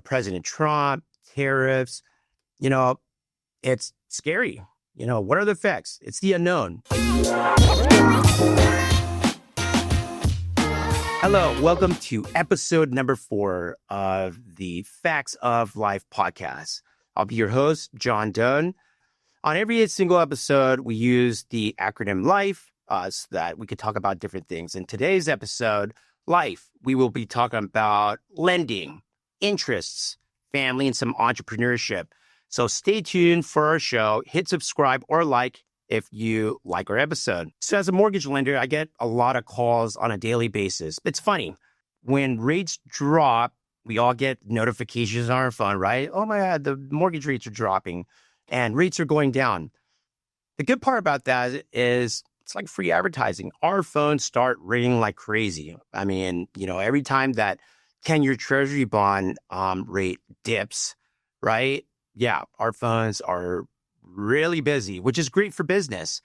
President Trump, tariffs, you know, it's scary. What are the effects? It's the unknown. Hello, welcome to episode number 4 of the Facts of Life podcast. I'll be your host, John Doan. On every single episode, we use the acronym L.I.F.E so that we could talk about different things. In today's episode, L.I.F E, we will be talking about lending, interests, family, and some entrepreneurship. So stay tuned for our show. Hit subscribe or like if you like our episode. So as a mortgage lender, I get a lot of calls on a daily basis. It's funny. When rates drop, we all get notifications on our phone, right? Oh my God, the mortgage rates are dropping and rates are going down. The good part about that is it's like free advertising. Our phones start ringing like crazy. I mean, every time that 10-year treasury bond rate dips, right? Yeah, our phones are really busy, which is great for business.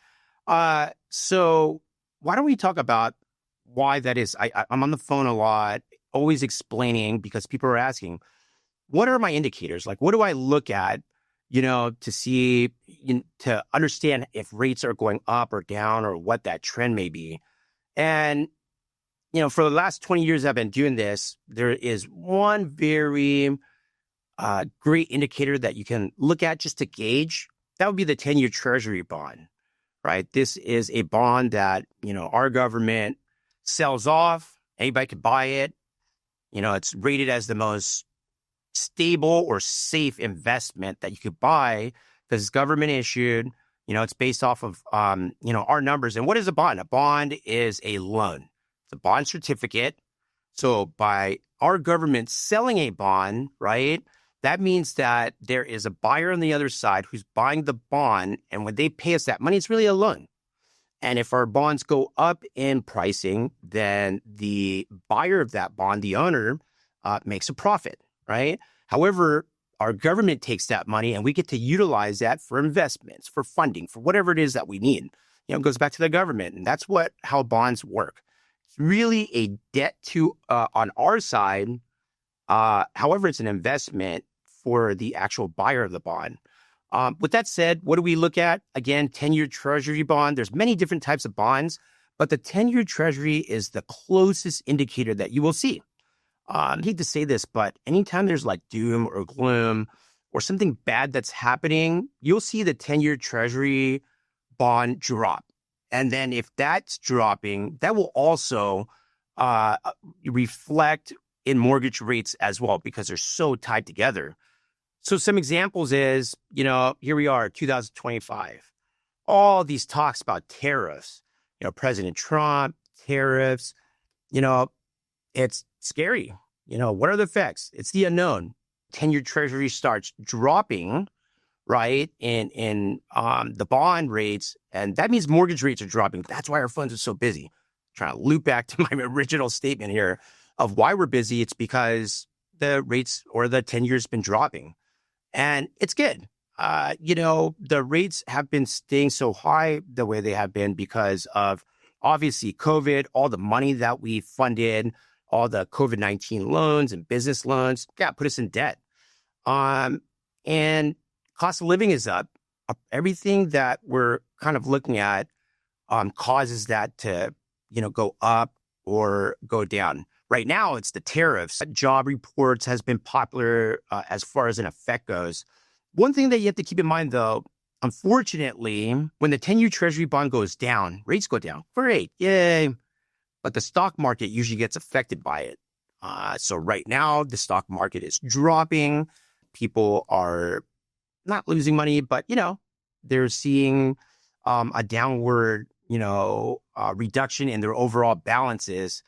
So why don't we talk about why that is? I'm on the phone a lot, always explaining because people are asking, what are my indicators? Like, what do I look at, to see, to understand if rates are going up or down or what that trend may be. And, for the last 20 years I've been doing this, there is one very great indicator that you can look at just to gauge. That would be the 10-year treasury bond, right? This is a bond that, our government sells off. Anybody could buy it. It's rated as the most stable or safe investment that you could buy because it's government issued. It's based off of, our numbers. And what is a bond? A bond is a loan. It's a bond certificate. So by our government selling a bond, right, that means that there is a buyer on the other side who's buying the bond. And when they pay us that money, it's really a loan. And if our bonds go up in pricing, then the buyer of that bond, the owner, makes a profit, right? However, our government takes that money and we get to utilize that for investments, for funding, for whatever it is that we need. It goes back to the government. And that's how bonds work. It's really a debt to on our side. However, it's an investment for the actual buyer of the bond. With that said, what do we look at? Again, 10-year treasury bond. There's many different types of bonds, but the 10-year treasury is the closest indicator that you will see. I hate to say this, but anytime there's like doom or gloom or something bad that's happening, you'll see the 10-year treasury bond drop. And then if that's dropping, that will also reflect in mortgage rates as well because they're so tied together. So some examples is, here we are, 2025. All these talks about tariffs, President Trump, tariffs, it's scary. What are the effects? It's the unknown. 10-year treasury starts dropping, right, in the bond rates. And that means mortgage rates are dropping. That's why our funds are so busy. I'm trying to loop back to my original statement here of why we're busy. It's because the rates or the 10 years been dropping. And it's good. The rates have been staying so high the way they have been because of obviously COVID, all the money that we funded, all the COVID-19 loans and business loans, put us in debt. And cost of living is up. Everything that we're kind of looking at causes that to, go up or go down. Right now, it's the tariffs. Job reports has been popular as far as an effect goes. One thing that you have to keep in mind, though, unfortunately, when the 10-year treasury bond goes down, rates go down. Great, yay. But the stock market usually gets affected by it. So right now, the stock market is dropping. People are not losing money, but, they're seeing a downward, reduction in their overall balances.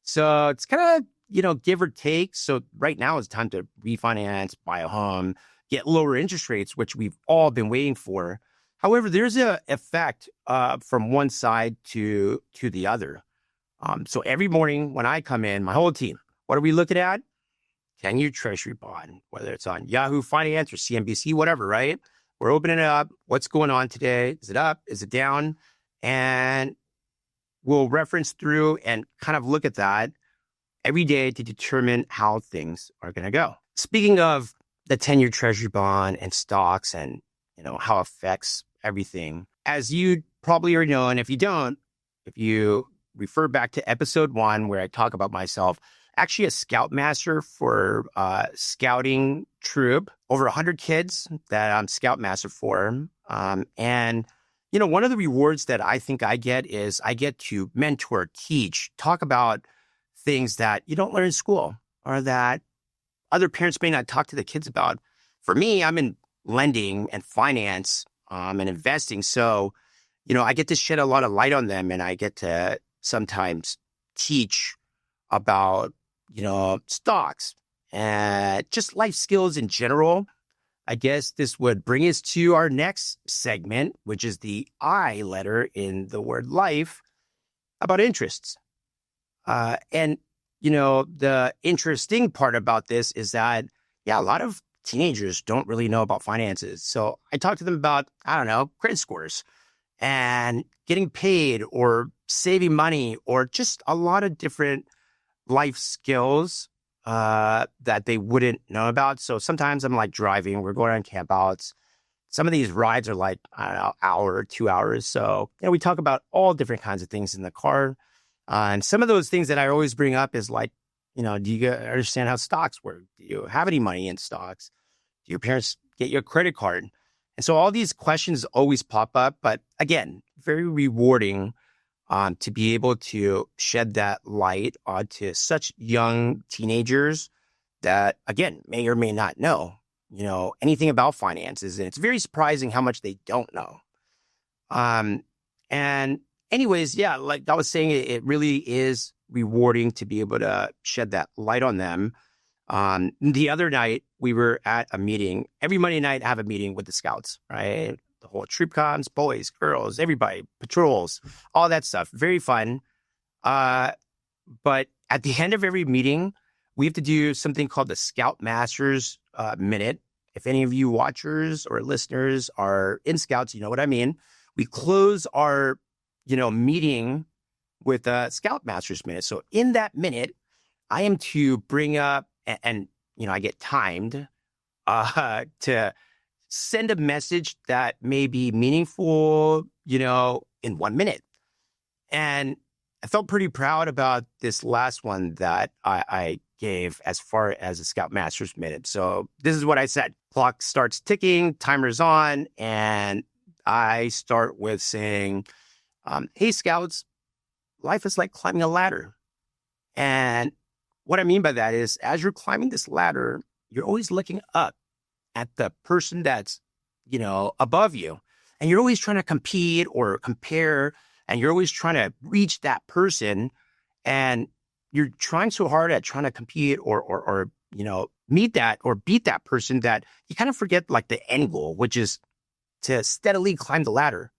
So it's kind of, give or take. So right now it's time to refinance, buy a home, get lower interest rates, which we've all been waiting for. However, there's an effect from one side to the other. So every morning when I come in, my whole team, what are we looking at? 10-year treasury bond, whether it's on Yahoo Finance or CNBC, whatever, right? We're opening it up. What's going on today? Is it up? Is it down? And we'll reference through and kind of look at that every day to determine how things are going to go. speaking of the 10-year treasury bond and stocks and, how it affects everything, as you probably already know, and if you don't, if you refer back to episode 1 where I talk about myself, actually a scoutmaster for scouting troop, over 100 kids that I'm scoutmaster for. And, one of the rewards that I think I get is I get to mentor, teach, talk about things that you don't learn in school or that other parents may not talk to the kids about. For me, I'm in lending and finance and investing. So, I get to shed a lot of light on them, and I get to sometimes teach about, stocks and just life skills in general. I guess this would bring us to our next segment, which is the I letter in the word life, about interests. And the interesting part about this is that, a lot of teenagers don't really know about finances. So I talk to them about, I don't know, credit scores and getting paid or saving money or just a lot of different life skills that they wouldn't know about. So sometimes I'm like driving, we're going on campouts. Some of these rides are like, I don't know, hour or 2 hours. So, we talk about all different kinds of things in the car. And some of those things that I always bring up is like, do you understand how stocks work? Do you have any money in stocks? Do your parents get you a credit card? And so all these questions always pop up. But again, very rewarding to be able to shed that light onto such young teenagers that, again, may or may not know, anything about finances. And it's very surprising how much they don't know. And anyways, yeah, like I was saying, it really is rewarding to be able to shed that light on them. The other night, we were at a meeting. Every Monday night, I have a meeting with the scouts, right? The whole troop comes, boys, girls, everybody, patrols, all that stuff. Very fun. But at the end of every meeting, we have to do something called the Scout Masters Minute. If any of you watchers or listeners are in Scouts, you know what I mean. We close our, meeting with a Scout Masters Minute. So in that minute, I am to bring up, and I get timed to send a message that may be meaningful, in 1 minute. And I felt pretty proud about this last one that I gave as far as a Scout Masters Minute. So this is what I said. Clock starts ticking, timer's on, and I start with saying, hey, Scouts, life is like climbing a ladder. And what I mean by that is, as you're climbing this ladder, you're always looking up at the person that's, above you. And you're always trying to compete or compare, and you're always trying to reach that person. And you're trying so hard at trying to compete or meet that or beat that person that you kind of forget like the end goal, which is to steadily climb the ladder.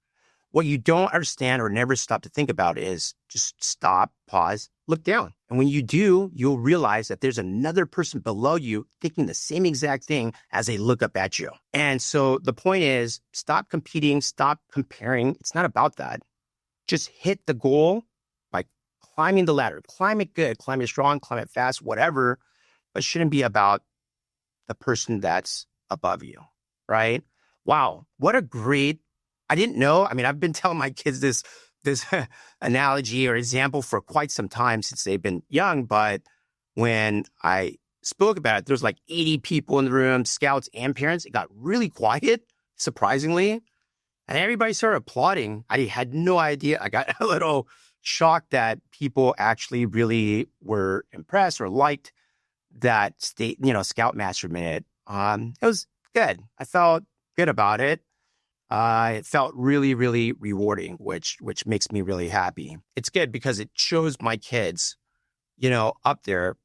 What you don't understand or never stop to think about is just stop, pause, look down. And when you do, you'll realize that there's another person below you thinking the same exact thing as they look up at you. And so the point is, stop competing, stop comparing. It's not about that. Just hit the goal by climbing the ladder. Climb it good, climb it strong, climb it fast, whatever, but it shouldn't be about the person that's above you, right? Wow, what a great, I didn't know. I mean, I've been telling my kids this analogy or example for quite some time since they've been young. But when I spoke about it, there was like 80 people in the room, scouts and parents. It got really quiet, surprisingly. And everybody started applauding. I had no idea. I got a little shocked that people actually really were impressed or liked that Scoutmaster Minute. It was good. I felt good about it. It felt really, really rewarding, which makes me really happy. It's good because it shows my kids, up there.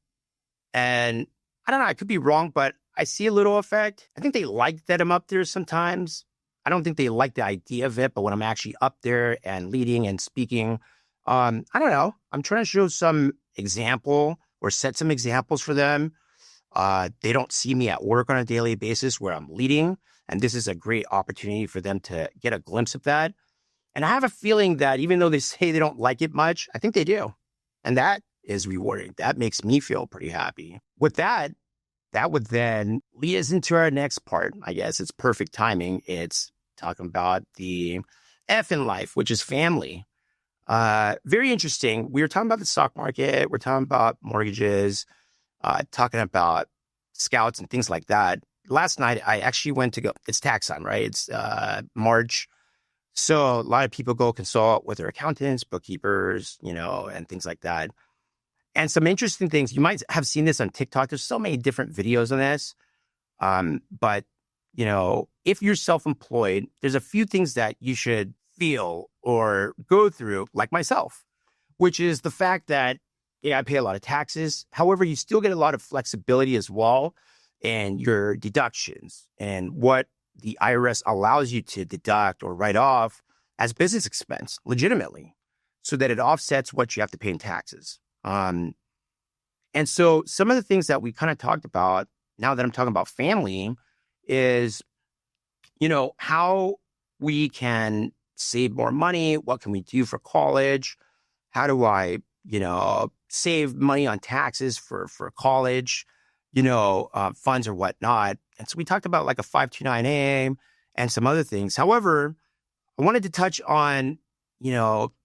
And I don't know, I could be wrong, but I see a little effect. I think they like that I'm up there sometimes. I don't think they like the idea of it, but when I'm actually up there and leading and speaking, I don't know. I'm trying to show some example or set some examples for them. They don't see me at work on a daily basis where I'm leading. And this is a great opportunity for them to get a glimpse of that. And I have a feeling that even though they say they don't like it much, I think they do. And that is rewarding. That makes me feel pretty happy. With that, that would then lead us into our next part. I guess it's perfect timing. It's talking about the F in life, which is family. Very interesting. We were talking about the stock market. We're talking about mortgages, talking about scouts and things like that. Last night, I actually went to go, it's tax time, right? It's March. So a lot of people go consult with their accountants, bookkeepers, and things like that. And some interesting things, you might have seen this on TikTok. There's so many different videos on this. But, if you're self-employed, there's a few things that you should feel or go through, like myself, which is the fact that, I pay a lot of taxes. However, you still get a lot of flexibility as well in your deductions and what the IRS allows you to deduct or write off as business expense legitimately so that it offsets what you have to pay in taxes. And so some of the things that we kind of talked about now that I'm talking about family is, how we can save more money. What can we do for college? How do I, save money on taxes for college, funds or whatnot. And so we talked about like a 529A and some other things. However, I wanted to touch on,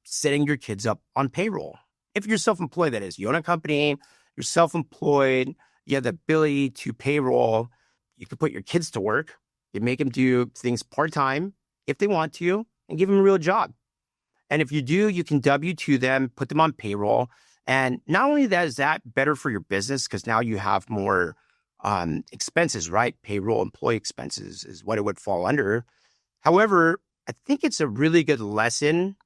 setting your kids up on payroll. If you're self-employed, that is, you own a company, you're self-employed, you have the ability to payroll, you can put your kids to work, you make them do things part-time if they want to, and give them a real job. And if you do, you can W-2 them, put them on payroll. And not only that is that better for your business, because now you have more expenses, right? Payroll, employee expenses is what it would fall under. However, I think it's a really good lesson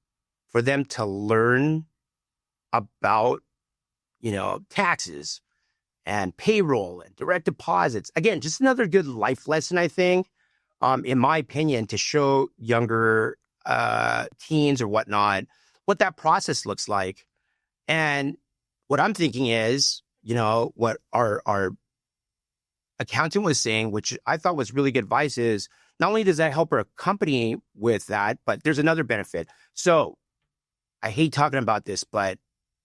for them to learn about, taxes and payroll and direct deposits. Again, just another good life lesson, I think, in my opinion, to show younger teens or whatnot what that process looks like. And what I'm thinking is, what our accountant was saying, which I thought was really good advice, is not only does that help our company with that, but there's another benefit. So I hate talking about this, but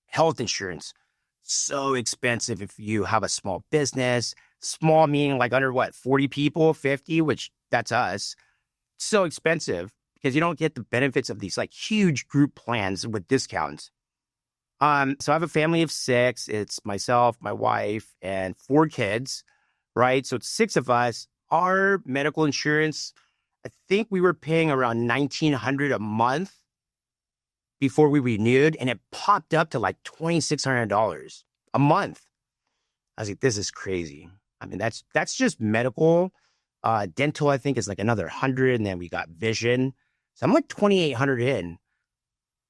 health insurance, so expensive if you have a small business, small meaning like under 40 people, 50, which that's us. So expensive because you don't get the benefits of these like huge group plans with discounts. So I have a family of 6. It's myself, my wife, and 4 kids, right? So it's 6 of us. Our medical insurance, I think we were paying around $1,900 a month before we renewed, and it popped up to like $2,600 a month. I was like, this is crazy. I mean, that's just medical. Dental, I think, is like another 100, and then we got vision. So I'm like 2,800 in.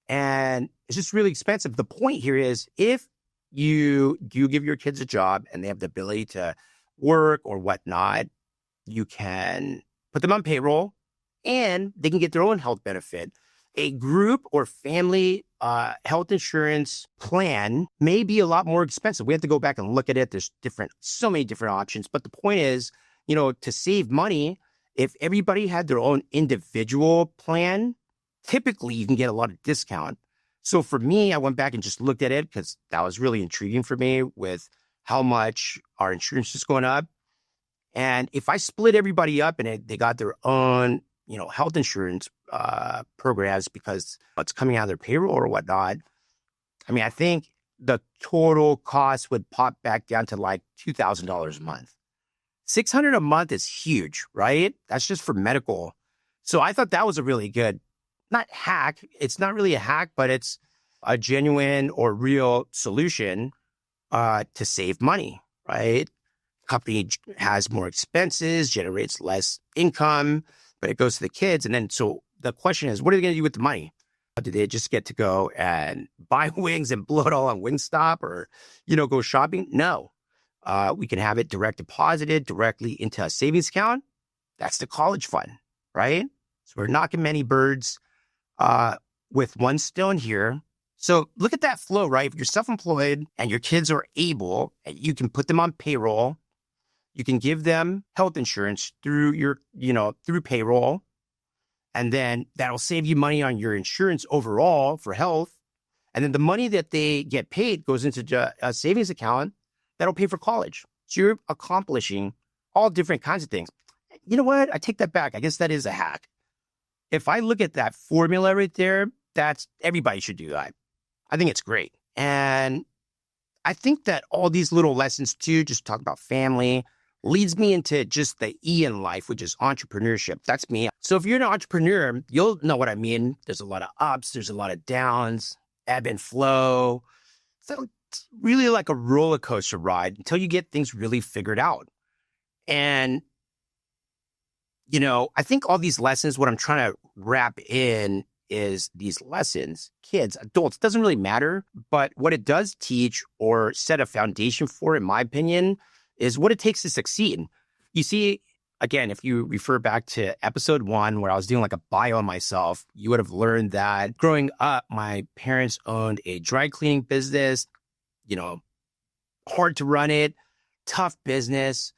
And it's just really expensive. The point here is if you do give your kids a job and they have the ability to work or whatnot, you can put them on payroll and they can get their own health benefit. A group or family health insurance plan may be a lot more expensive. We have to go back and look at it. There's so many different options. But the point is, to save money, if everybody had their own individual plan, typically you can get a lot of discount. So for me, I went back and just looked at it because that was really intriguing for me with how much our insurance is going up. And if I split everybody up and they got their own, health insurance programs because it's coming out of their payroll or whatnot, I mean, I think the total cost would pop back down to like $2,000 a month. $600 a month is huge, right? That's just for medical. So I thought that was a really good, not hack. It's not really a hack, but it's a genuine or real solution to save money, right? Company has more expenses, generates less income, but it goes to the kids. And then, so the question is, what are they going to do with the money? Do they just get to go and buy wings and blow it all on Wingstop or, go shopping? No. We can have it direct deposited directly into a savings account. That's the college fund, right? So we're knocking many birds with one stone here. So look at that flow, right? If you're self-employed and your kids are able, you can put them on payroll. You can give them health insurance through through payroll. And then that'll save you money on your insurance overall for health. And then the money that they get paid goes into a savings account that'll pay for college. So you're accomplishing all different kinds of things. You know what? I take that back. I guess that is a hack. If I look at that formula right there, that's everybody should do that. I think it's great. And I think that all these little lessons too, just talk about family, leads me into just the E in life, which is entrepreneurship. That's me. So if you're an entrepreneur, you'll know what I mean. There's a lot of ups, there's a lot of downs, ebb and flow. So it's really like a roller coaster ride until you get things really figured out. And, I think all these lessons, what I'm trying to wrap in is these lessons, kids, adults, doesn't really matter. But what it does teach or set a foundation for, in my opinion, is what it takes to succeed. You see, again, if you refer back to episode 1, where I was doing like a bio on myself, you would have learned that growing up, my parents owned a dry cleaning business, hard to run it, tough business.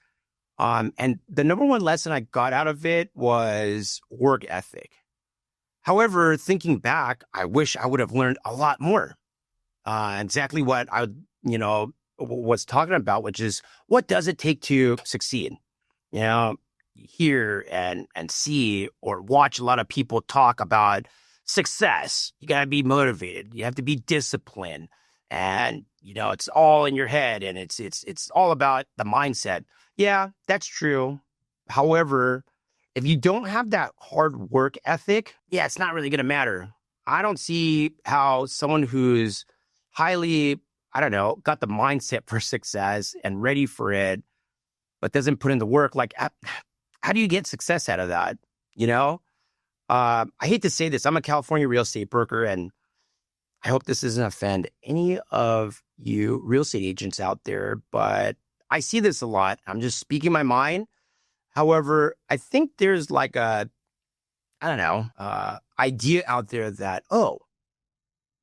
And the number one lesson I got out of it was work ethic. However, thinking back, I wish I would have learned a lot more. Exactly what I, was talking about, which is what does it take to succeed? Hear and see or watch a lot of people talk about success. You got to be motivated. You have to be disciplined, and it's all in your head, and it's all about the mindset. Yeah, that's true. However, if you don't have that hard work ethic, yeah, it's not really going to matter. I don't see how someone who's highly, got the mindset for success and ready for it, but doesn't put in the work, like, how do you get success out of that? I hate to say this. I'm a California real estate broker, and I hope this doesn't offend any of you real estate agents out there, but I see this a lot. I'm just speaking my mind. However, I think there's like a, idea out there that,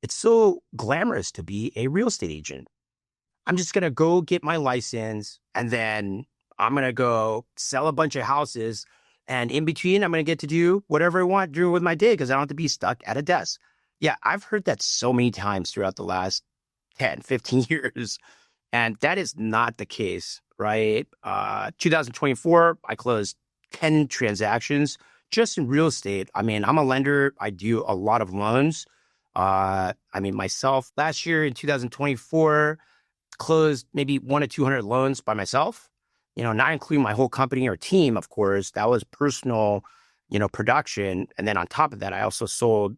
it's so glamorous to be a real estate agent. I'm just going to go get my license, and then I'm going to go sell a bunch of houses. And in between, I'm going to get to do whatever I want to do with my day because I don't have to be stuck at a desk. Yeah, I've heard that so many times throughout the last 10, 15 years. And that is not the case, right? 2024, I closed 10 transactions just in real estate. I mean, I'm a lender. I do a lot of loans. Myself, last year in 2024, closed maybe 100 to 200 loans by myself, not including my whole company or team, of course. That was personal, production. And then on top of that, I also sold,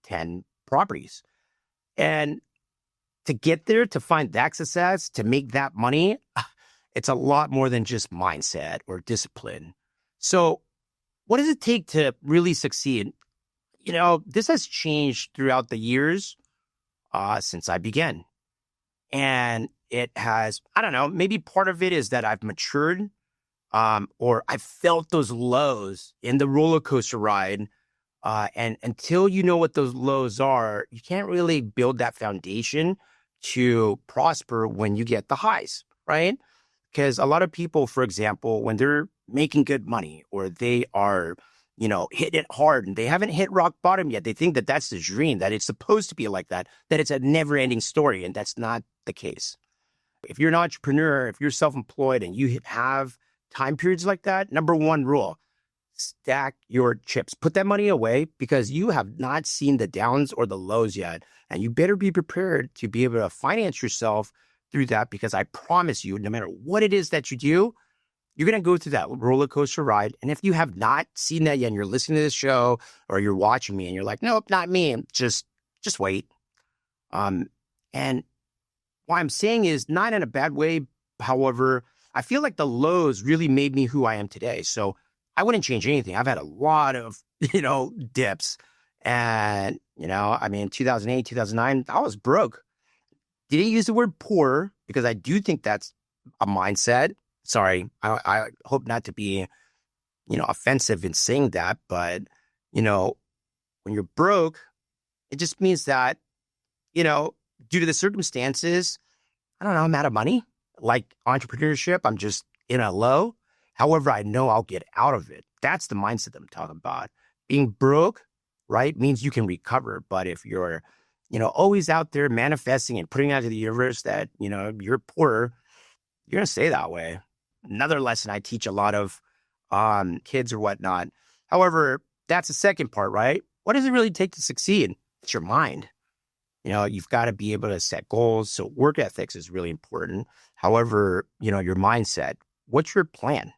10 properties. And to get there, to find that success, to make that money, it's a lot more than just mindset or discipline. So what does it take to really succeed? This has changed throughout the years since I began. And it has, maybe part of it is that I've matured or I've felt those lows in the roller coaster ride. And until you know what those lows are, you can't really build that foundation to prosper when you get the highs, right? Because a lot of people, for example, when they're making good money or they are, hitting it hard and they haven't hit rock bottom yet, they think that that's the dream, that it's supposed to be like that it's a never ending story. And that's not the case. If you're an entrepreneur, if you're self-employed and you have time periods like that, number one rule, stack your chips. Put that money away because you have not seen the downs or the lows yet. And you better be prepared to be able to finance yourself through that, because I promise you, no matter what it is that you do, you're going to go through that roller coaster ride. And if you have not seen that yet and you're listening to this show or you're watching me and you're like, nope, not me, just wait. And what I'm saying is not in a bad way. However, I feel like the lows really made me who I am today. So I wouldn't change anything. I've had a lot of, dips. And, 2008, 2009, I was broke. Didn't use the word poor because I do think that's a mindset. Sorry, I hope not to be, offensive in saying that. But, when you're broke, it just means that, due to the circumstances, I'm out of money. Like entrepreneurship, I'm just in a low. However, I know I'll get out of it. That's the mindset that I'm talking about. Being broke, right, means you can recover. But if you're, always out there manifesting and putting out to the universe that, you're poor, you're going to stay that way. Another lesson I teach a lot of kids or whatnot. However, that's the second part, right? What does it really take to succeed? It's your mind. You've got to be able to set goals. So work ethics is really important. However, your mindset, what's your plan?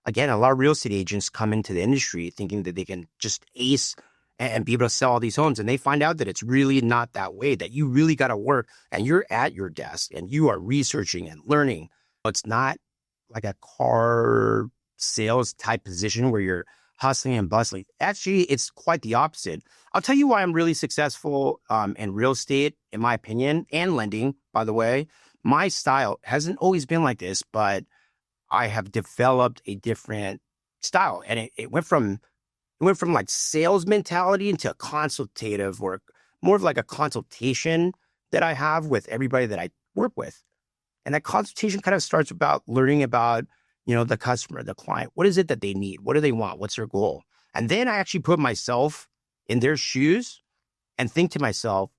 Again, a lot of real estate agents come into the industry thinking that they can just ace and be able to sell all these homes. And they find out that it's really not that way, that you really got to work and you're at your desk and you are researching and learning. It's not like a car sales type position where you're hustling and bustling. Actually, it's quite the opposite. I'll tell you why I'm really successful in real estate, in my opinion, and lending, by the way. My style hasn't always been like this, but I have developed a different style. And it went from like sales mentality into a consultative work, more of like a consultation that I have with everybody that I work with. And that consultation kind of starts about learning about, the customer, the client. What is it that they need? What do they want? What's their goal? And then I actually put myself in their shoes and think to myself,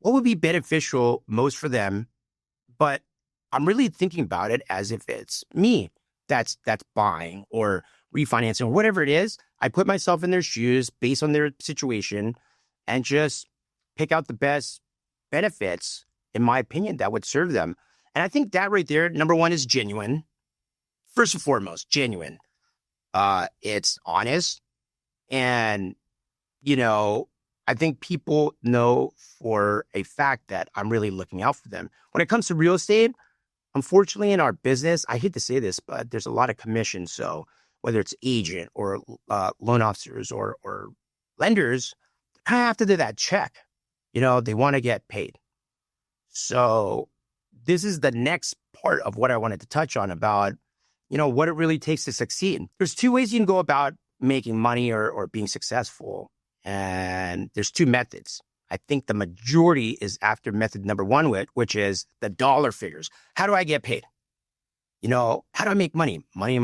what would be beneficial most for them? But I'm really thinking about it as if it's me that's buying or refinancing or whatever it is. I put myself in their shoes based on their situation and just pick out the best benefits, in my opinion, that would serve them. And I think that right there, number one, is genuine. First and foremost, genuine. It's honest. And, I think people know for a fact that I'm really looking out for them. When it comes to real estate, unfortunately, in our business, I hate to say this, but there's a lot of commission. So whether it's agent or loan officers or lenders, kind of have to do that check. They want to get paid. So this is the next part of what I wanted to touch on about, what it really takes to succeed. There's two ways you can go about making money or being successful. And there's two methods. I think the majority is after method number one, which is the dollar figures. How do I get paid? How do I make money? Money.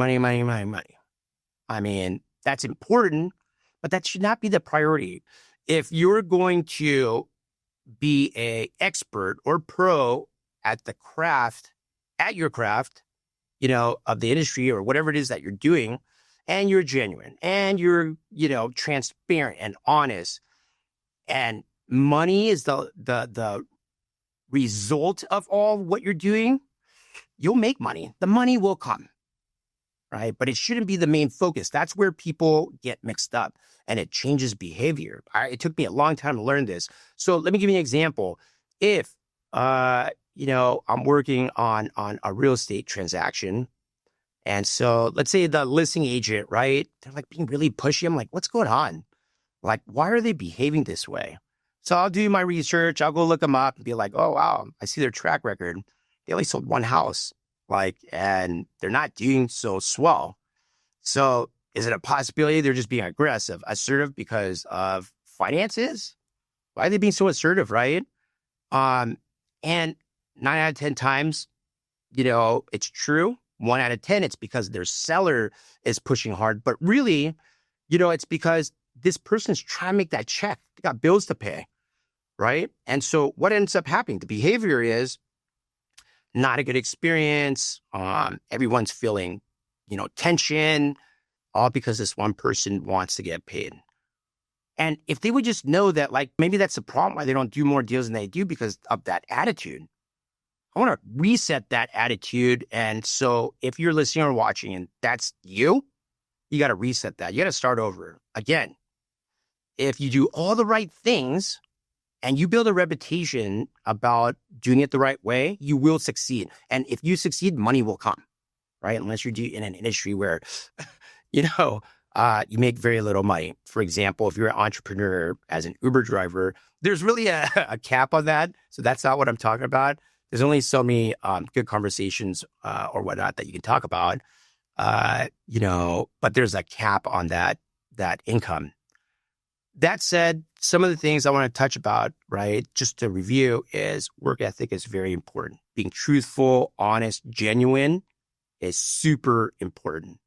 I mean, that's important, but that should not be the priority. If you're going to be an expert or pro at your craft, of the industry or whatever it is that you're doing, and you're genuine and you're, transparent and honest, and money is the result of all what you're doing, you'll make money. The money will come, right? But it shouldn't be the main focus. That's where people get mixed up and it changes behavior. It took me a long time to learn this. So let me give you an example. If, I'm working on a real estate transaction, and so let's say the listing agent, right? They're like being really pushy. I'm like, what's going on? Like, why are they behaving this way? So I'll do my research. I'll go look them up and be like, oh, wow, I see their track record. They only sold one house, and they're not doing so swell. So is it a possibility they're just being assertive because of finances? Why are they being so assertive, right? And 9 out of 10 times, it's true. 1 out of 10, it's because their seller is pushing hard. But really, it's because this person's trying to make that check. They got bills to pay, right? And so what ends up happening? The behavior is not a good experience. Everyone's feeling, tension, all because this one person wants to get paid. And if they would just know that, maybe that's the problem why they don't do more deals than they do, because of that attitude. I want to reset that attitude. And so if you're listening or watching and that's you got to reset that. You got to start over. Again, if you do all the right things and you build a reputation about doing it the right way, you will succeed. And if you succeed, money will come, right? Unless you're in an industry where, you make very little money. For example, if you're an entrepreneur as an Uber driver, there's really a cap on that. So that's not what I'm talking about. There's only so many good conversations or whatnot that you can talk about, but there's a cap on that income. That said, some of the things I want to touch about, right, just to review, is work ethic is very important. Being truthful, honest, genuine is super important.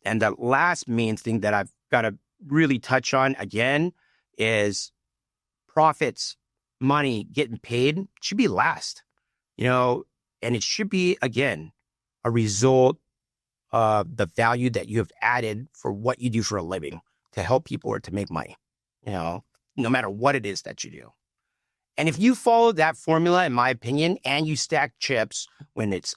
And the last main thing that I've got to really touch on again is profits, money, getting paid should be last. And it should be, again, a result of the value that you have added for what you do for a living to help people or to make money, no matter what it is that you do. And if you follow that formula, in my opinion, and you stack chips when it's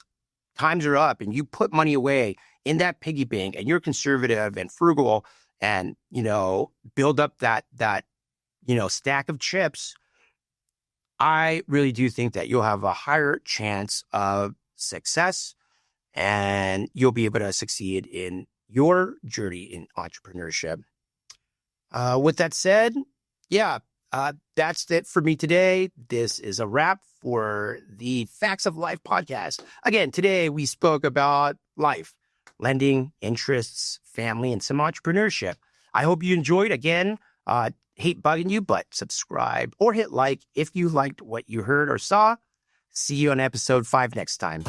times are up and you put money away in that piggy bank and you're conservative and frugal and, build up that stack of chips, I really do think that you'll have a higher chance of success and you'll be able to succeed in your journey in entrepreneurship. With that said, that's it for me today. This is a wrap for the Facts of Life podcast. Again, today we spoke about life, lending, interests, family, and some entrepreneurship. I hope you enjoyed. Again, hate bugging you, but subscribe or hit like if you liked what you heard or saw. See you on episode 5 next time.